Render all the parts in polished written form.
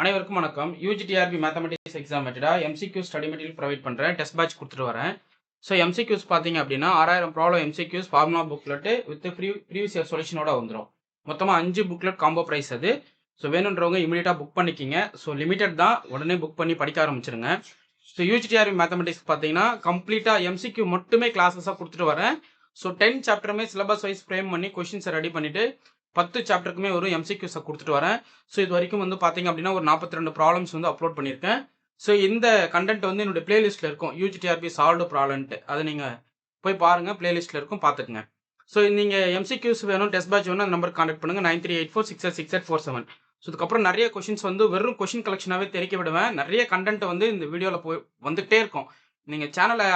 அனைவருக்கும் வணக்கம். UG TRB mathematics exam மெட்டடா எம்சிக்யூ ஸ்டடி மெட்டீரியல் ப்ரொவைட் பண்ணுறேன். டெஸ்ட் பேட்ச் கொடுத்துட்டு வரேன். ஸோ எம்சிக்யூஸ் பார்த்தீங்க அப்படின்னா 6000 problem MCQs formula booklet with previous year சொல்யூஷனோட வந்துடும். மொத்தமாக 5 புக்லெட் காம்போ ப்ரைஸ் அது. ஸோ வேணுன்றவங்க இமீடியட்டாக புக் பண்ணிக்கிங்க. ஸோ லிமிட்டட் தான், உடனே புக் பண்ணி படிக்க ஆரம்பிச்சிருங்க. ஸோ யூஜிடிஆர்பி மேத்தமெட்டிக்ஸ் பார்த்தீங்கன்னா கம்ப்ளீட்டாக எம்சிக்யூ மட்டுமே கிளாஸஸாக கொடுத்துட்டு வரேன். ஸோ 10 சாப்டருமே சிலபஸ் வைஸ் ஃப்ரேம் பண்ணி கொஷின்ஸை ரெடி பண்ணிவிட்டு 10 சாப்டருக்குமே ஒரு எம்சிக்யூஸை கொடுத்துட்டு வரேன். ஸோ இது வரைக்கும் வந்து பார்த்தீங்க அப்படின்னா ஒரு 42 ப்ராப்ளம்ஸ் வந்து அப்லோட் பண்ணியிருக்கேன். ஸோ இந்த கண்டென்ட் வந்து என்னுடைய பிளேலிஸ்ட்டில் இருக்கும், யூஜிடிஆர்பி சால்வ்டு ப்ராப்ளம்ட்டு. அதை நீங்கள் போய் பாருங்கள், பிளேலிஸ்ட்டில் இருக்கும், பார்த்துக்குங்க. ஸோ நீங்கள் எம்சிக்யூஸ் வேணும், டெஸ்ட் பேட்ச் வேணும், அந்த நம்பருக்கு கான்டெக்ட் பண்ணுங்கள் 9384686847. ஸோ இதுக்கப்புறம் நிறைய கொஷின்ஸ் வந்து வெறும் கொஷின் கலெக்ஷனாகவே தெரிவிக்க விடுவேன். நிறைய கண்டென்ட் வந்து இந்த வீடியோவில் போய் வந்துகிட்டே இருக்கும். நீங்கள் சேனலை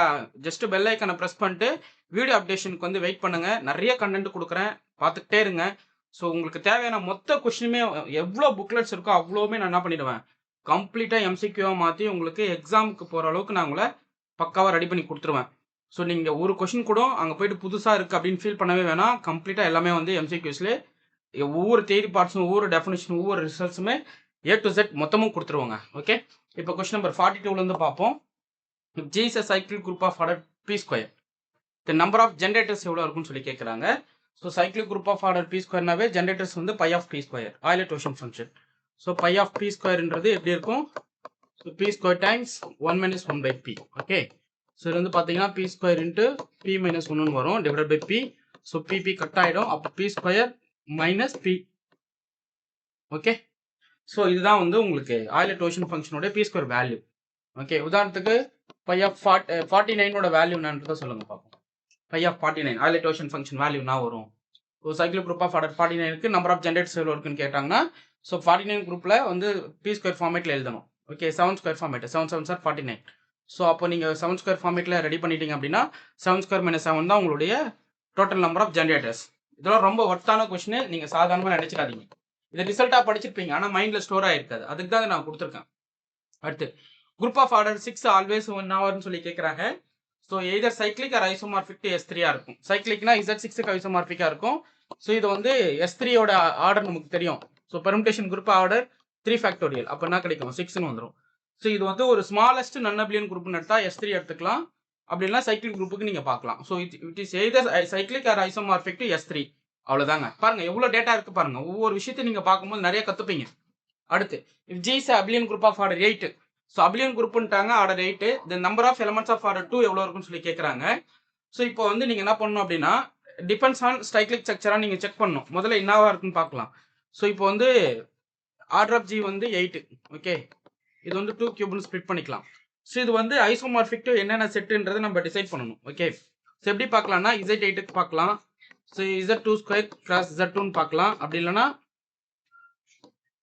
ஜஸ்ட் பெல் ஐக்கனை ப்ரெஸ் பண்ணிட்டு வீடியோ அப்டேஷனுக்கு வந்து வெயிட் பண்ணுங்கள். நிறைய கண்டென்ட் கொடுக்குறேன், பார்த்துக்கிட்டே இருங்க. ஸோ உங்களுக்கு தேவையான மொத்த கொஷினுமே எவ்வளோ புக்லெட்ஸ் இருக்கோ அவ்வளோவுமே நான் என்ன பண்ணிடுவேன், கம்ப்ளீட்டாக எம்சிக்யூவாக மாற்றி உங்களுக்கு எக்ஸாமுக்கு போகிற அளவுக்கு நான் உங்களை பக்காவாக ரெடி பண்ணி கொடுத்துருவேன். ஸோ நீங்கள் ஒரு கொஷின் கூட அங்கே போயிட்டு புதுசாக இருக்குது அப்படின்னு ஃபீல் பண்ணவே வேணாம். கம்ப்ளீட்டாக எல்லாமே வந்து எம்சிக்யூஸ்லேயே ஒவ்வொரு தியரி பார்ட்ஸும், ஒவ்வொரு டெஃபினேஷன், ஒவ்வொரு ரிசல்ட்ஸுமே A to Z மொத்தமும் கொடுத்துருவோங்க. ஓகே, இப்போ கொஷின் நம்பர் 42லேருந்து பார்ப்போம். G is a cyclic group of order P square. The number of generators எவ்வளோ இருக்குன்னு சொல்லி கேட்குறாங்க. So cyclic group of order p ஸ்கொயர்னாவே ஜென்ரேட்டர்ஸ் வந்து phi of p square, Euler totient function. So phi of p ஸ்கொயர்ன்றது எப்படி இருக்கும், so p square times 1 - 1 / p. Okay, so இது வந்து பார்த்தீங்கன்னா p square into p minus 1 வரும் divide by p. So p cut ஆகிடும், அப்போ p square minus p. Okay, so இதுதான் வந்து உங்களுக்கு ஆயிலேட்டோஷன் ஃபங்க்ஷனோட பி ஸ்கொயர் வேல்யூ. ஓகே, உதாரணத்துக்கு பை ஆஃப் 49ஓட வேல்யூ என்னன்றதை சொல்லுங்க பார்ப்போம். Phi of 49 Euler totient function value என்ன வரும். So cycle group of order 49க்கு நம்பர் ஆஃப் ஜென்ரேட்டர்ஸ் எவ்வளோ இருக்குன்னு கேட்டாங்கன்னா, ஸோ 49 குரூப்பில் வந்து பி ஸ்கொயர் ஃபார்மேட்டில் எழுதணும். Okay, 7 square format, 7 7 sir 49. So அப்போ நீங்கள் 7 ஸ்கொயர் ஃபார்மேட்டில் ரெடி பண்ணிட்டீங்க அப்படின்னா 7 ஸ்கொயர் - 7 தான் உங்களுடைய டோட்டல் நம்பர் ஆஃப் ஜென்ரேட்டர்ஸ். இதெல்லாம் ரொம்ப ஒர்த்தான கொஸ்டின், நீங்கள் சாதாரணமாக நினச்சிடாதீங்க. இதை ரிசல்ட்டாக படிச்சிருப்பீங்க, ஆனால் மைண்டில் ஸ்டோர் ஆகிருக்காது. அதுக்கு தான் நான் கொடுத்துருக்கேன். அடுத்து குரூப் ஆஃப் ஆர்டர் 6 ஆல்வேஸ் 1 ஹவர்னு சொல்லி கேட்குறாங்க. So either cyclic or isomorphic to S3 இருக்கும். சைக்ளிக்னா Z6க்கு ஐசோமார்பிக்காக இருக்கும். ஸோ இது வந்து S3யோட ஆர்டர் நமக்கு தெரியும். So permutation group order 3 factorial, அப்போ என்ன கிடைக்கும், 6ன்னு வந்துடும். ஸோ இது வந்து ஒரு ஸ்மாலஸ்ட் நான் அபிலியன் குரூப்னு எடுத்தால் S3 எடுத்துக்கலாம், அப்படின்னா சைக்ளிக் குரூப்புக்கு நீங்கள் பார்க்கலாம். So it is either cyclic or isomorphic to S3. அவ்வளோதாங்க. பாருங்க எவ்வளோ டேட்டா இருக்கு பாருங்க. ஒவ்வொரு விஷயத்தையும் நீங்கள் பார்க்கும்போது நிறைய கற்றுப்பீங்க. அடுத்து if G is abelian group of order 8. So abelian குரூப்ன்ட்டாங்க, order 8. The number of elements of order 2 எவ்வளோ இருக்குன்னு சொல்லி கேட்குறாங்க. ஸோ இப்போ வந்து நீங்கள் என்ன பண்ணணும் அப்படின்னா, டிபெண்ட்ஸ் ஆன் சைக்ளிக் ஸ்ட்ரக்சராக நீங்கள் செக் பண்ணணும். முதல்ல என்னவா இருக்குன்னு பார்க்கலாம். ஸோ இப்போ வந்து ஆர்டர் ஆஃப் G வந்து 8. ஓகே, இது வந்து 2 கியூப்னு ஸ்ப்ளிட் பண்ணிக்கலாம். ஸோ இது வந்து ஐசோமார்பிக் டு என்னென்ன செட்டுன்றதை நம்ம டிசைட் பண்ணணும். ஓகே, ஸோ எப்படி பார்க்கலாம்னா Z8க்கு பார்க்கலாம். ஸோ Z2 ஸ்கொயர் கிராஸ் Z2ன்னு பார்க்கலாம். அப்படி இல்லைன்னா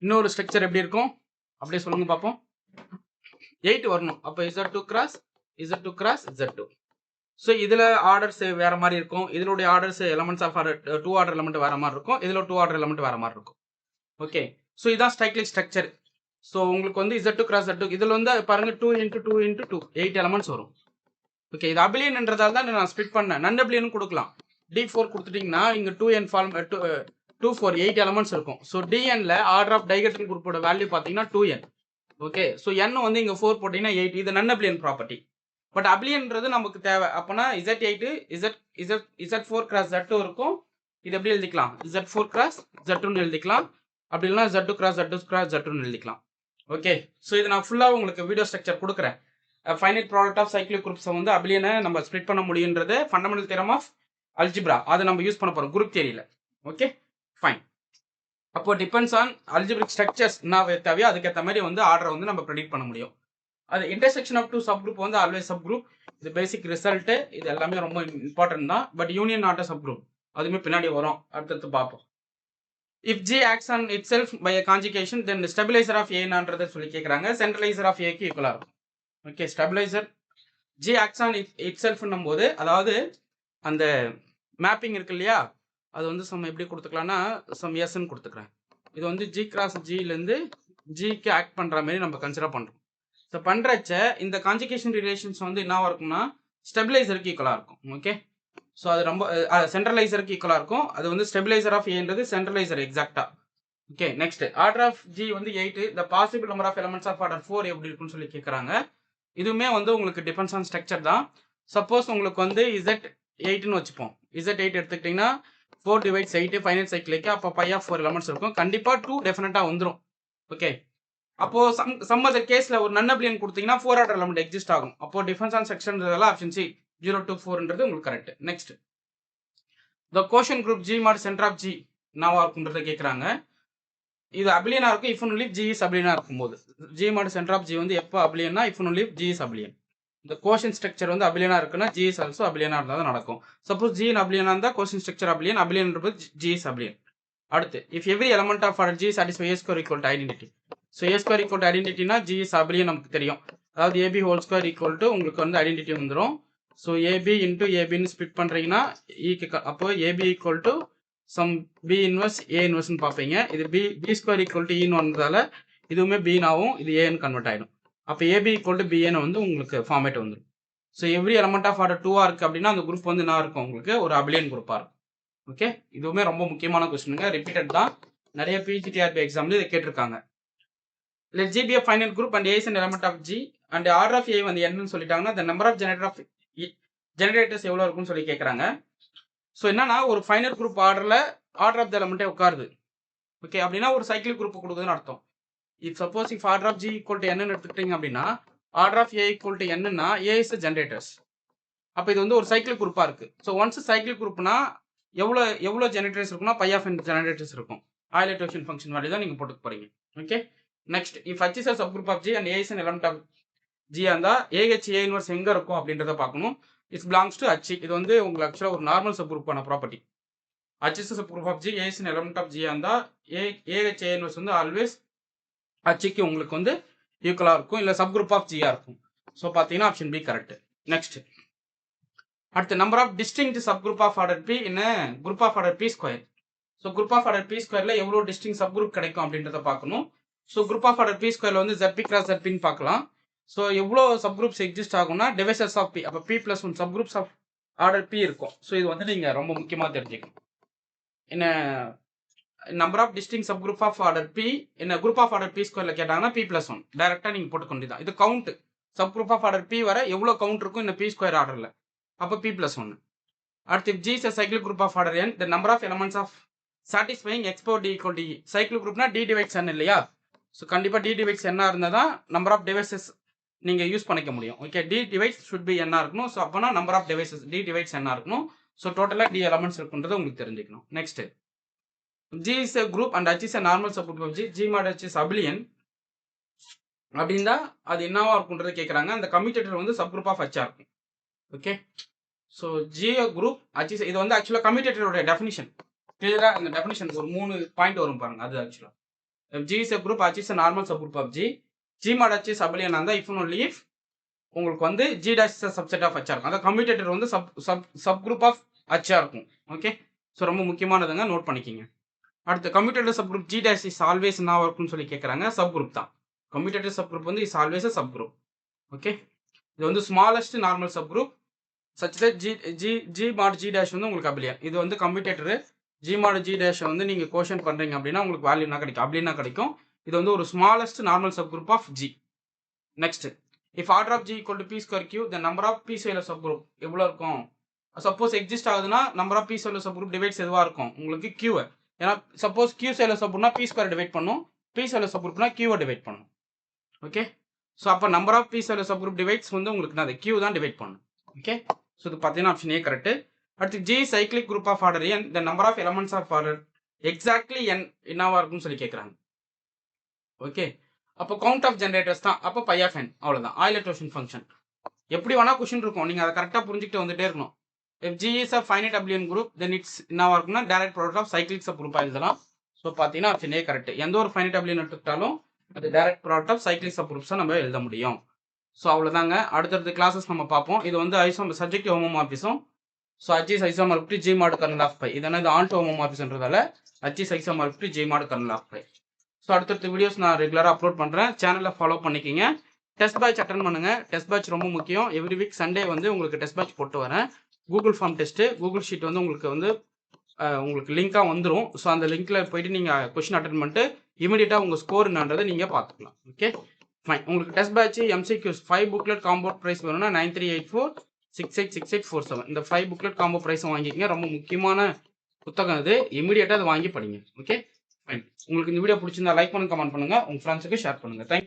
இன்னொரு ஸ்ட்ரக்சர் எப்படி இருக்கும் அப்படியே சொல்லுங்க பார்ப்போம். 8 வரணும், அப்போ Z2 கிராஸ் Z2. ஸோ இதில் ஆர்டர்ஸ் வேற மாதிரி இருக்கும். இதனுடைய orders elements of order 2 order element வேற மாதிரி இருக்கும். இதில் 2 ஆர்டர் எலமெண்ட் வேற மாதிரி இருக்கும். ஓகே, ஸோ இதான் சைக்ளிக் ஸ்ட்ரக்சர். ஸோ உங்களுக்கு வந்து Z2 கிராஸ் Z2 இதில் வந்து பாருங்க 2 × 2 × 2 8 எலமெண்ட்ஸ் வரும். ஓகே, இது அபிலியன்ன்றதால தான் நான் ஸ்பிட் பண்ணேன். நன் அபிலியன் கொடுக்கலாம். D4 கொடுத்துட்டீங்கன்னா இங்கே 2n ஃபார்ம் 2 4 8 எலமெண்ட்ஸ் இருக்கும். ஸோ DNல ஆர்டர் ஆஃப் டைகட்ரல் குரூப்போட வேல்யூ பார்த்தீங்கன்னா 2n. ஓகே, ஸோ n வந்து இங்கே 4 போட்டிங்கன்னா 8. இது நன் அபிலியன் ப்ராப்பர்ட்டி. பட் அபிலியன்றது நமக்கு தேவை. அப்போனா Z8 Z4 கிராஸ் Z2 இருக்கும். இது எப்படி எழுதிக்கலாம், Z4 கிராஸ் Z2ன்னு எழுதிக்கலாம். அப்படி இல்லைனா Z2 கிராஸ் Z2 கிராஸ் Z2ன்னு எழுதிக்கலாம். ஓகே, ஸோ இது நான் ஃபுல்லாக உங்களுக்கு வீடியோ ஸ்ட்ரக்சர் கொடுக்குறேன். ஃபைனைட் ப்ராடக்ட் ஆஃப் சைக்ளிக் குரூப்ஸை வந்து அபிலியனை நம்ம ஸ்ப்ளிட் பண்ண முடியுன்றது ஃபண்டமெண்டல் தியரம் ஆஃப் அல்ஜிப்ரா. அதை நம்ம யூஸ் பண்ண போகிறோம் குரூப் தியரியில். Okay fine. அப்போ டிபெண்ட்ஸ் ஆன் அல்ஜிபிரிக் ஸ்ட்ரக்சர்ஸ் என்ன தேவையோ அதுக்கேற்ற மாதிரி வந்து ஆர்டரை வந்து நம்ம ப்ரெடிக்ட் பண்ண முடியும். அது இன்டர்செக்ஷன் ஆஃப் 2 சப் குரூப் வந்து ஆல்வேஸ் சப் குரூப். இது பேசிக் ரிசல்ட்டு. இது எல்லாமே ரொம்ப இம்பார்ட்டன்ட் தான். But union not a subgroup, அதுவுமே பின்னாடி வரும், அடுத்தடுத்து பார்ப்போம். If G acts on itself by a conjugation then stabiliser of ஏன்றதை சொல்லி கேட்குறாங்க. சென்ட்ரலைசர் ஆஃப் ஏக்கு ஈக்குவலாக இருக்கும். Okay, stabiliser G acts on it செல்ஃப்னும் போது அதாவது அந்த மேப்பிங் இருக்கு இல்லையா, அது வந்து சம் எப்படி கொடுத்துக்கலாம்னா சம் எஸ்ன்னு கொடுத்துக்கிறேன். இது வந்து G கிராஸ் Gலேருந்து Gக்கு ஆக்ட் பண்ணுற மாதிரி நம்ம கன்சிடர் பண்ணுறோம். ஸோ பண்ணுறச்ச இந்த கான்ஜுகேஷன் ரிலேஷன்ஸ் வந்து என்னவா இருக்கும்னா ஸ்டெபிலைசருக்கு ஈக்குவலாக இருக்கும். ஓகே, ஸோ அது ரொம்ப சென்ட்ரலைசருக்கு ஈக்குவலாக இருக்கும். அது வந்து ஸ்டெபிலைசர் ஆஃப் ஏன்றது சென்ட்ரலைசர் எக்ஸாக்டாக. Okay next order of G வந்து 8 the possible number of elements of order 4 எப்படி இருக்குன்னு சொல்லி கேட்குறாங்க. இதுவுமே வந்து உங்களுக்கு டிபெண்ட்ஸ் ஆன் ஸ்ட்ரக்சர் தான். சப்போஸ் உங்களுக்கு வந்து Z 8ன்னு வச்சுப்போம். Z 8 எடுத்துக்கிட்டிங்கன்னா 4 டிவைட்ஸ் 8 ஃபைனல் சைக்கிளுக்கு அப்போ பை ஆஃப் 4 எலமெண்ட்ஸ் இருக்கும். கண்டிப்பாக 2 டெஃபினட்டாக வந்துடும். ஓகே அப்போ சம் அதர் கேஸில் ஒரு நன் அப்ளியன் கொடுத்தீங்கன்னா 4 ஆர்டர் எலமெண்ட் எக்ஸிஸ்ட் ஆகும். அப்போ டிஃபென்ஸ் ஆன் செக்ஷன்றதால ஆப்ஷன் சி 0 to 4ன்றது உங்களுக்கு correct. Next the quotient group G mod centre of G என்னவா இருக்குன்றதை கேட்குறாங்க. இது அபிலியனா இருக்கும் இஃப் ஒன்லி ஜி இஸ் அபிலியனா இருக்கும்போது. G mod centre of G வந்து எப்போ அபிலியனா if only G is abelian. இந்த கோஷன் ஸ்ட்ரக்சர் வந்து அபிலியனா இருக்குன்னா ஜி இஸ் ஆல்சோ அபிலியனா இருந்தால் தான் நடக்கும். சப்போஸ் ஜி அபிலியனா இருந்தால் quotient structure abelian abelian G is abelian. அடுத்து if every element of order G satisfy A square equal to identity. So A square equal to ஐடென்டிட்டினா G is abelian நமக்கு தெரியும். அதாவது AB whole square equal to உங்களுக்கு வந்து identity வந்துடும். So AB into ஏபின்னு ஸ்பிட் பண்ணுறீங்கன்னா அப்போ AB equal to some B inverse A இன்வர்ஸ்னு பார்ப்பீங்க. இது பி ஸ்கொயர் ஈக்குவல் டு ஈன்னு வந்ததால இதுவுமே பின்னாவும் இது ஏன்னு கன்வெர்ட் ஆகிடும். அப்போ ஏபி ஈக்குவல் டு பிஏன்னு வந்து உங்களுக்கு ஃபார்மேட் வந்துடும். So every element of order 2 இருக்குது அப்படின்னா அந்த குரூப் வந்து என்ன இருக்கும் உங்களுக்கு ஒரு அபிலியன் குரூப்பாக இருக்கும். ஓகே இதுவுமே ரொம்ப முக்கியமான கொஸ்டினுங்க, ரிப்பீட்டட் தான், நிறைய பிஜிடிஆர்பி எக்ஸாம்ல இதை கேட்டிருக்காங்க. Let G be a final group and A is an element of G and order of A வந்து என்னன்னு சொல்லிட்டாங்கன்னா the number of ஜெனரேட்டர்ஸ் எவ்வளோ இருக்குன்னு சொல்லி கேட்குறாங்க. ஸோ என்னன்னா ஒரு ஃபைனல் குரூப் ஆர்டரில் ஆர்டர் ஆஃப் த எலமெண்ட்டே உட்காருது. ஓகே அப்படின்னா ஒரு சைக்கிள் குரூப் கொடுக்குதுன்னு அர்த்தம். If suppose if order of G equal to என்னன்னு எடுத்துக்கிட்டீங்க அப்படின்னா order of A equal to என்னன்னா ஏ இஸ் ஜெனரேட்டர்ஸ். அப்போ இது வந்து ஒரு சைக்கிள் குரூப்பாக இருக்குது. ஸோ ஒன்ஸ் சைக்கிள் குரூப்னா எவ்வளோ ஜெனரேட்டர்ஸ் இருக்குன்னா பை ஆஃப் n ஜெனரேட்டர்ஸ் இருக்கும். ஆயிலேட்டேஷன் ஃபங்க்ஷன் வேல்யூ தான் நீங்கள் போட்டுக்க போறீங்க. Okay next if H is a subgroup of G and A is an element of G இருந்தால் AH A இன்வர்ஸ் எங்கே இருக்கும் அப்படின்றத பார்க்கணும். It's belongs to H. இது வந்து உங்களுக்கு ஆக்சுவலாக ஒரு நார்மல் சப்குரூப்பான property. H is a subgroup of G, A is an element of G இருந்தால் AH A இன்வர்ஸ் வந்து ஆல்வேஸ் Hக்கு உங்களுக்கு வந்து ஈக்குவலாக இருக்கும், இல்லை சப்குரூப் ஆஃப் ஜியாக இருக்கும். ஸோ பார்த்தீங்கன்னா ஆப்ஷன் பி கரெக்ட். நெக்ஸ்ட் அடுத்த number of distinct subgroup of order P in group of order P square. So group of order P ஸ்கொயர்ல எவ்வளோ டிஸ்டிங் சப்குரூப் கிடைக்கும் அப்படின்றத பார்க்கணும். So group of order P ஸ்கொயர்ல வந்து ZP கிராஸ் ZPன்னு பார்க்கலாம். ஸோ எவ்வளோ சப்குரூப்ஸ் எக்ஸிஸ்ட் ஆகும்னா டிவைசர்ஸ் ஆஃப் பி. அப்போ P + 1 subgroups of order P இருக்கும். ஸோ இது வந்து நீங்கள் ரொம்ப முக்கியமாக தெரிஞ்சுக்கணும். என்ன number of distinct subgroup of order P என்ன குரூப் ஆஃப் ஆர்டர் பி ஸ்கொயர்ல கேட்டாங்கன்னா P + 1 டைரக்டாக நீங்கள் போட்டுக்க வேண்டியதான். இது count subgroup of order P வர எவ்வளோ கவுண்ட் இருக்கும் இந்த பி ஸ்கொயர் ஆர்டரில். அப்போ P + 1. அடுத்து G is a cyclic group of order n, the number of elements of satisfying x power d equal to e. Cyclic groupனா d divides n இல்லையா? So கண்டிப்பாக d divides n இருந்தால் தான் number of divisors நீங்கள் use பண்ணிக்க முடியும். Okay d divides should be n இருக்கணும். So அப்போனா number of divisors d divides n இருக்கணும். ஸோ டோட்டலாக d எலமெண்ட்ஸ் இருக்குன்றது உங்களுக்கு தெரிஞ்சுக்கணும். Next G is a group and H is a normal subgroup of G. G mod H is abelian அப்படின்னா அது என்னவா இருக்குன்றதை கேட்குறாங்க. அந்த கம்யூட்டேட்டர் வந்து சப்குரூப் ஆஃப் H இருக்கும். Okay so G group H இது வந்து ஆக்சுவலாக கம்யூட்டேட்டரோட டெஃபினிஷன் கிளியராக இந்த டெஃபினிஷன் ஒரு 3 பாயிண்ட் வரும் பாருங்க. அது ஆக்சுவலாக G is a group H is a normal subgroup of G. G mod H is abelian இருந்தால் if only if உங்களுக்கு வந்து G dash is a subset of H இருக்கும். அந்த கம்யூட்டேட்டர் வந்து சப்குரூப் ஆஃப் H இருக்கும். ஓகே ஸோ ரொம்ப முக்கியமானதுங்க, note பண்ணிக்கிங்க. அடுத்து commutator subgroup G dash is always என்ன இருக்குன்னு சொல்லி கேட்குறாங்க. சப்குரூப் தான். கம்யூட்டேட்டர் சப்குரூப் வந்து is always a subgroup. Okay இது வந்து smallest normal subgroup such that G mod G dash வந்து உங்களுக்கு அபிலியன். இது வந்து commutator G mod G dash வந்து நீங்கள் கோஷன் பண்ணுறீங்க அப்படின்னா உங்களுக்கு வேல்யூ என்ன கிடைக்கும், அபிலியனா கிடைக்கும். இது வந்து ஒரு smallest normal subgroup of G. Next if order of G equal to P square Q the number of P Sylow subgroup எவ்வளோ இருக்கும். சப்போஸ் எக்ஸிஸ்ட் ஆகுதுன்னா number of P Sylow subgroup divides எதுவாக இருக்கும் உங்களுக்கு கியூவை. ஏன்னா சப்போஸ் கியூ சைல சப்குரூப்னா P square divide பண்ணும், பி சைல சப்குரூப்னா கியூவை டிவைட் பண்ணும். ஓகே ஸோ அப்போ number of P Sylow subgroup divides வந்து உங்களுக்கு அது கியூ தான் டிவைட் பண்ணும். ஓகே ஸோ இது பார்த்தீங்கன்னா ஆப்ஷன் ஏ கரெக்ட். அடுத்து G cyclic group of order n, the number of elements of order exactly n என்னவா இருக்கும்னு சொல்லி கேட்குறாங்க. ஓகே அப்போ கவுண்ட் ஆஃப் ஜென்ரேட்டர்ஸ் தான். அப்போ பை ஆஃப் n அவ்வளோதான். ஆயிலேட்டேஷன் ஃபங்க்ஷன் எப்படி வேணா கொஸ்டின் இருக்கும், நீங்கள் அதை கரெக்டாக புரிஞ்சுக்கிட்டு வந்துட்டே இருக்கணும். if G is a finite abelian group then it's என்னவா இருக்கும்னா டைரக்ட் ப்ராடக்ட் ஆஃப் சைக்ளிக் சப் குரூப்பாக எழுதலாம். ஸோ பார்த்தீங்கன்னா ஆப்ஷன் ஏ கரெக்ட். எந்த ஒரு ஃபைனைட் abelian எடுத்துக்கிட்டாலும் அது டைரக்ட் ப்ராடக்ட் ஆஃப் சைக்ளிக் சப் குரூப்ஸாக நம்ம எழுத முடியும். ஸோ அவ்வளோதாங்க. அடுத்தடுத்த கிளாஸஸ் நம்ம பார்ப்போம். இது வந்து subjective homomorphism. So H is isomorphic to G mod kernel of phi. இதனால் இது ஆன்டோ ஹோமோமார்பிசம்ன்றதால H is isomorphic to G mod kernel of phi. So அடுத்தடுத்த வீடியோஸ் நான் ரெகுலராக அப்லோட் பண்ணுறேன். சேனலை ஃபாலோ பண்ணிக்கிங்க. டெஸ்ட் பேட்ச் அட்டன் பண்ணுங்கள். டெஸ்ட் பேட்ச் ரொம்ப முக்கியம். எவ்ரி வீக் சண்டே வந்து உங்களுக்கு டெஸ்ட் பேட்ச் போட்டு வரேன். Google form test, Google sheet வந்து உங்களுக்கு வந்து உங்களுக்கு லிங்காக வந்துடும். ஸோ அந்த லிங்க்கில் போயிட்டு நீங்கள் கொஷின் அட்டன் பண்ணிட்டு இமீடியட்டாக உங்கள் ஸ்கோர் என்னன்றதை நீங்கள் பார்த்துக்கலாம். Okay fine. உங்களுக்கு test batch MCQs 5 booklet combo price வேணும்னா 9384686847 இந்த 5 புக்லெட் காம்போ ப்ரைஸை வாங்கிக்கிங்க. ரொம்ப முக்கியமான புத்தகம் இது. இமீடியட்டாக அதை வாங்கி படிங்க. Okay fine. உங்களுக்கு இந்த வீடியோ பிடிச்சிருந்தா லைக் பண்ணுங்க, கமெண்ட் பண்ணுங்கள், உங்கள் ஃப்ரெண்ட்ஸுக்கு ஷேர் பண்ணுங்கள். தேங்க்யூ.